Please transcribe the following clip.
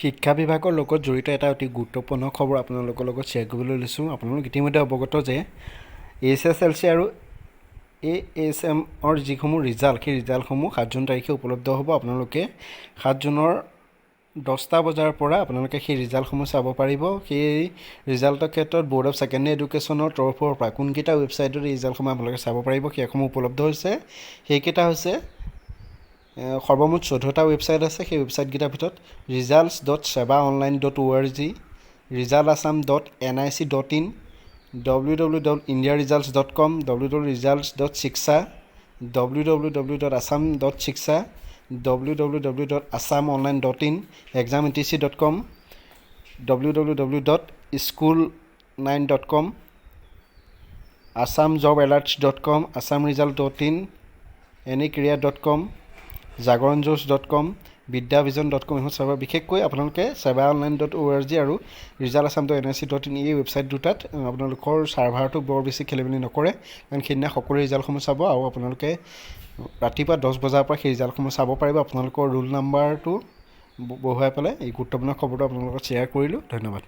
শিক্ষা বিভাগৰ লগত জড়িত এটা অতি গুৰুত্বপূৰ্ণ খবৰ আপোনালোকৰ লগত শ্বেয়াৰ কৰিবলৈ লৈছোঁ। আপোনালোক ইতিমধ্যে অৱগত যে HSLC আৰু ASMৰ যিসমূহ ৰিজাল্ট, সেই ৰিজাল্টসমূহ 7 জুন তাৰিখে উপলব্ধ হ'ব। আপোনালোকে 7 জুনৰ 10টা বজাৰ পৰা আপোনালোকে সেই ৰিজাল্টসমূহ চাব পাৰিব। সেই ৰিজাল্টৰ ক্ষেত্ৰত ব'ৰ্ড অফ ছেকেণ্ডেৰী এডুকেশ্যনৰ তৰফৰ পৰা কোনকেইটা ৱেবছাইটত এই ৰিজাল্টসমূহ আপোনালোকে চাব পাৰিব, সেইসমূহ উপলব্ধ হৈছে। সেইকেইটা হৈছে সৰ্বমুঠ 14টা ৱেবছাইট আছে। সেই ৱেবছাইটকেইটাৰ ভিতৰত results.sebaonline.org, resultassam.nic.in, www.indiaresults.com, www.results.shiksha, www.assam.shiksha, www.assamonline.in, exametc.com, www.school9.com, assamjobalerts.com, assamresult.in, anycareer.com, jagoranjos.com, vidyavision.com এইবোৰ চাব। বিশেষকৈ আপোনালোকে sebaonline.org আৰু resultassam.nic.in এই ৱেবছাইট দুটাত আপোনালোকৰ ছাৰ্ভাৰটো বৰ বেছি খেলিমেলি নকৰে, কাৰণ সেইদিনা সকলো ৰিজাল্টসমূহ চাব আৰু আপোনালোকে ৰাতিপুৱা 10 বজাৰ পৰা সেই ৰিজাল্টসমূহ চাব পাৰিব। আপোনালোকৰ ৰোল নাম্বাৰটো বহুৱাই পেলাই এই গুৰুত্বপূৰ্ণ খবৰটো আপোনালোকৰ শ্বেয়াৰ কৰিলোঁ। ধন্যবাদ।